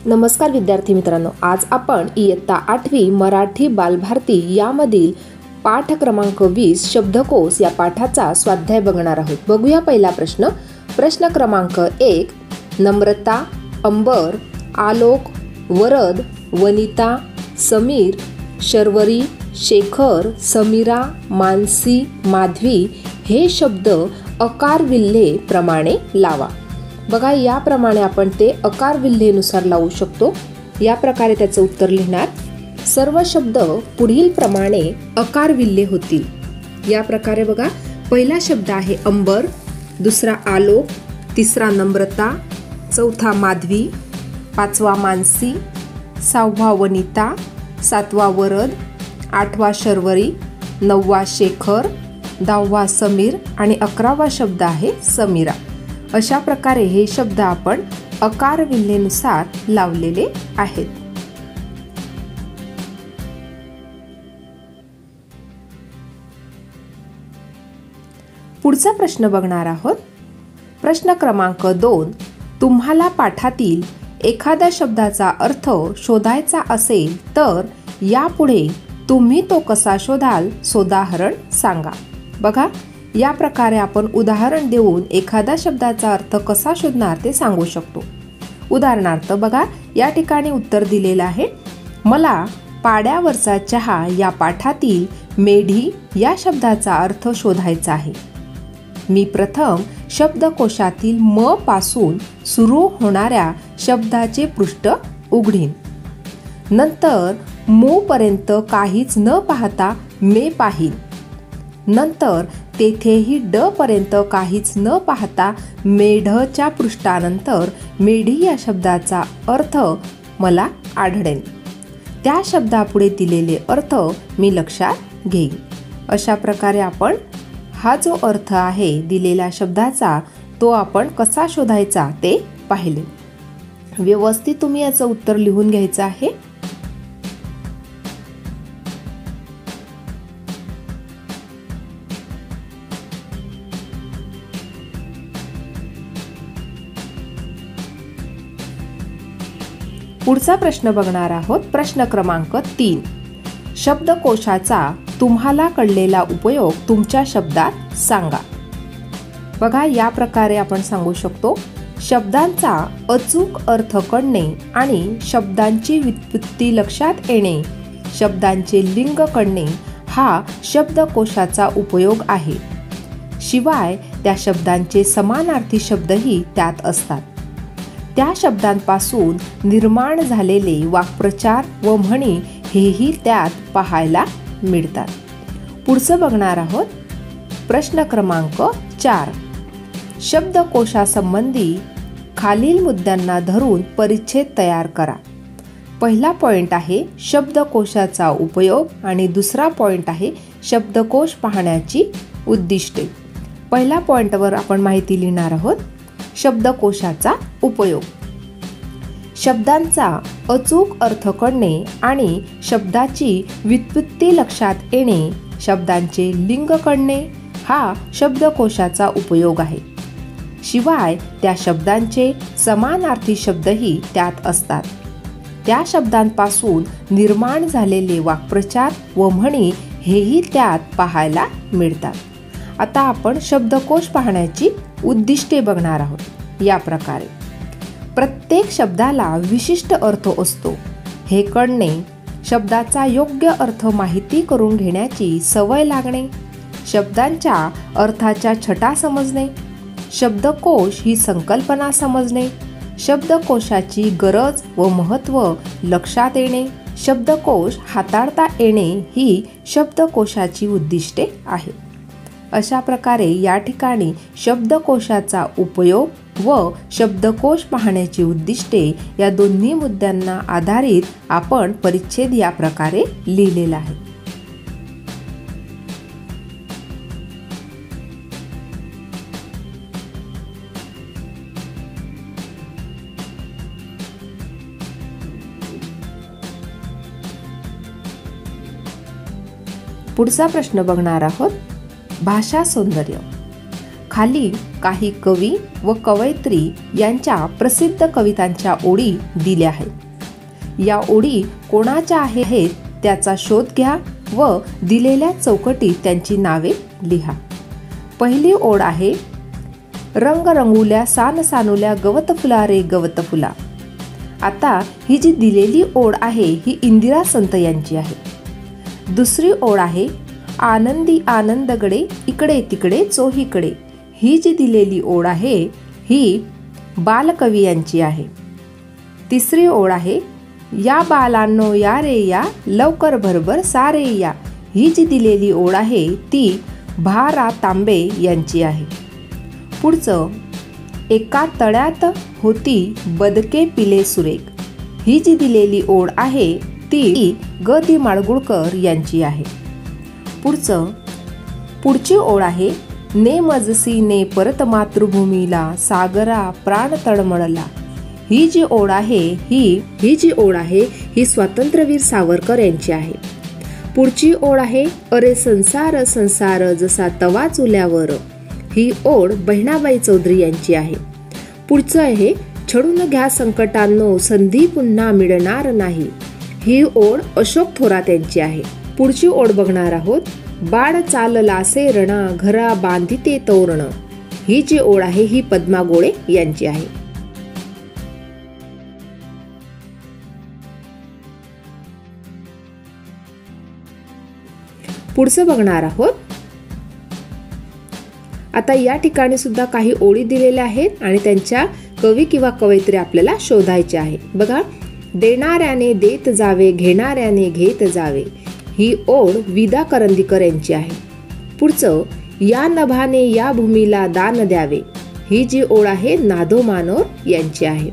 नमस्कार विद्यार्थी मित्रांनो, आज आपण इयत्ता 8वी मराठी बालभारती यामधील पाठ क्रमांक 20 शब्दकोश या पाठाचा स्वाध्याय बघणार आहोत। बघूया पहिला प्रश्न। प्रश्न क्रमांक 1, नम्रता, अंबर, आलोक, वरद, वनिता, समीर, शर्वरी, शेखर, समीरा, मानसी, माधवी हे शब्द अकार विल्हे प्रमाणे लावा। बघा, याप्रमाणे आपण ते अकार विल्हेनुसार लावू शकतो। या प्रकारे त्याचं उत्तर लिहिणार। सर्व शब्द पुढील प्रमाणे अकार विल्हे होतील। या प्रकारे बघा, पहिला शब्द आहे अंबर, दुसरा आलोक, तिसरा नम्रता, चौथा माधवी, पाचवा मानसी, सहावा वनिता, सातवा वरद, आठवा शर्वरी, नववा शेखर, 10वा समीर आणि 11वा शब्द आहे समीरा। अशा प्रकारे हे शब्द आपण अकार विल्हेनुसार लावलेले आहेत। पुढचा प्रश्न बघणार आहोत। प्रश्न क्रमांक 2, तुम्हाला पाठातील एखाद्या शब्दाचा अर्थ शोधायचा असेल तर यापुढे तुम्ही तो कसा शोधाल, सोदाहरण सांगा। बघा, या प्रकारे आपण उदाहरण देऊन एखाद्या शब्दाचा अर्थ कसा शोधणार ते सांगू शकतो। उदाहरणार्थ बघा, या ठिकाणी उत्तर दिलेलं आहे, मला पाड्यावरचा चहा या पाठातील मेढी या शब्दाचा अर्थ शोधायचा आहे। मी प्रथम शब्दकोशातील म पासून सुरू होणाऱ्या शब्दाचे पृष्ठ उघडीन, नंतर मू पर्यंत काहीच न पाहता मे पाहीन, नंतर तेथेही ड पर्यंत काहीच न पाहता मेढच्या पृष्ठानंतर मेढी या शब्दाचा अर्थ मला आढळेल। त्या शब्दापुढे दिलेले अर्थ मी लक्षात घेईन। अशा प्रकारे आपण हा जो अर्थ आहे दिलेल्या शब्दाचा तो आपण कसा शोधायचा ते पाहिले। व्यवस्थित तुम्ही याचं उत्तर लिहून घ्यायचं आहे। पुढचा प्रश्न बघणार आहोत। प्रश्न क्रमांक 3, शब्दकोशाचा तुम्हाला कळलेला उपयोग तुमच्या शब्दात सांगा। बघा, या प्रकारे आपण सांगू शकतो, शब्दांचा अचूक अर्थ कळणे आणि शब्दांची व्युत्पत्ती लक्षात येणे, शब्दांचे लिंग कळणे हा शब्दकोशाचा उपयोग आहे। शिवाय त्या शब्दांचे समानार्थी शब्दही त्यात असतात। त्या शब्दांपासून निर्माण झालेले वाक्प्रचार व म्हणी हेही त्यात पाहायला मिळतात। पुढचं बघणार आहोत। प्रश्न क्रमांक 4, शब्दकोशासंबंधी खालील मुद्द्यांना धरून परिच्छेद तयार करा। पहिला पॉइंट आहे शब्दकोशाचा उपयोग आणि दुसरा पॉइंट आहे शब्दकोश पाहण्याची उद्दिष्टे। पहिल्या पॉइंटवर आपण माहिती लिहिणार आहोत। शब्दकोशाचा उपयोग, शब्दांचा अचूक अर्थ कळणे आणि शब्दाची व्युत्पत्ती लक्षात येणे, शब्दांचे लिंग कळणे हा शब्दकोशाचा उपयोग आहे। शिवाय त्या शब्दांचे समानार्थी शब्दही त्यात असतात। त्या शब्दांपासून निर्माण झालेले वाक्प्रचार व म्हणी हेही त्यात पाहायला मिळतात। आता आपण शब्दकोश पाहण्याची उद्दिष्टे बघणार आहोत। या प्रकारे प्रत्येक शब्दाला विशिष्ट अर्थ असतो हे कळणे, शब्दाचा योग्य अर्थ माहिती करून घेण्याची सवय लागणे, शब्दांच्या अर्थाच्या छटा समजणे, शब्दकोश ही संकल्पना समजणे, शब्दकोशाची गरज व महत्त्व लक्षात येणे, शब्दकोश हाताळता येणे ही शब्दकोशाची उद्दिष्टे आहेत। अशा प्रकारे या ठिकाणी शब्दकोशाचा उपयोग व शब्दकोश पाहण्याची उद्दिष्टे या दोन्ही मुद्द्यांना आधारित आपण परिच्छेद या प्रकारे लिहिलेला आहे। पुढचा प्रश्न बघणार आहोत। भाषा सौंदर्य, खाली काही कवी व कवयित्री यांच्या प्रसिद्ध कवितांच्या ओळी दिल्या आहेत। या ओळी कोणाच्या आहेत त्याचा शोध घ्या व दिलेल्या चौकटीत त्यांची नावे लिहा। पहिली ओळ आहे, रंग रंगुल्या सान सानुल्या गवत फुला रे गवत फुला। आता ही जी दिलेली ओळ आहे ही इंदिरा संत यांची आहे। दुसरी ओळ आहे, आनंदी आनंदगडे इकडे तिकडे चोहीकडे। ही जी दिलेली ओळ आहे ही बालकवी यांची आहे। तिसरी ओळ आहे, या बालांनो या रे या लवकर भरभर सारे या। ही जी दिलेली ओळ आहे ती भा रा तांबे यांची आहे। पुढचं, एका तळ्यात होती बदके पिले सुरेख। ही जी दिलेली ओळ आहे ती ग दी माडगुळकर यांची आहे। पुढची ओळ आहे, ने मजसी ने परत मातृभूमीला सागरा प्राण तळमळला। ही जी ओळ आहे ही स्वातंत्र्यवीर सावरकर यांची आहे। पुढची ओळ आहे, अरे संसार संसार जसा तवा चुल्यावर। ही ओळ बहिणाबाई चौधरी यांची आहे। पुढचं आहे, छळून घ्या संकटांनो संधी पुन्हा मिळणार नाही। ही ओळ अशोक थोरात यांची आहे। पुढची ओळ बघणार आहोत, बाळ चाललासे रणा घरा बांधिते तोरण। ही जी ओळ आहे ही पद्मा गोळे यांची आहे। पुढचं बघणार आहोत, आता या ठिकाणी सुद्धा काही ओळी दिलेल्या आहेत आणि त्यांच्या कवी किंवा कवयित्री आपल्याला शोधायचे आहे। बघा, देणाऱ्याने देत जावे घेणाऱ्याने घेत जावे। ही ओळ विदा करंदीकर यांची आहे। पुढचं, या नभाने या भूमीला दान द्यावे। ही जी ओळ आहे नादो मानोर यांची आहे।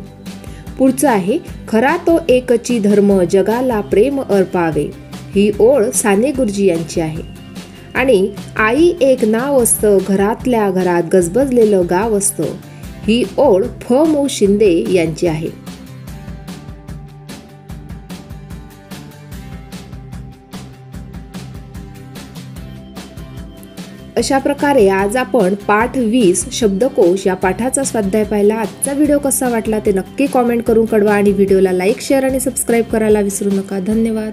पुढचं आहे, खरा तो एकची धर्म जगाला प्रेम अर्पावे। ही ओळ साने गुरुजी यांची आहे। आणि आई एक नाव असतं घरातल्या घरात गजबजलेलं गाव असतं। ही ओळ फ मो शिंदे यांची आहे। अशा प्रकारे आज आपण पाठ 20 शब्दकोश या पाठाचा स्वाध्याय पाहिला। आजचा व्हिडिओ कसा वाटला ते नक्की कॉमेंट करून कळवा आणि व्हिडिओला लाईक, शेअर आणि सबस्क्राईब करायला विसरू नका। धन्यवाद।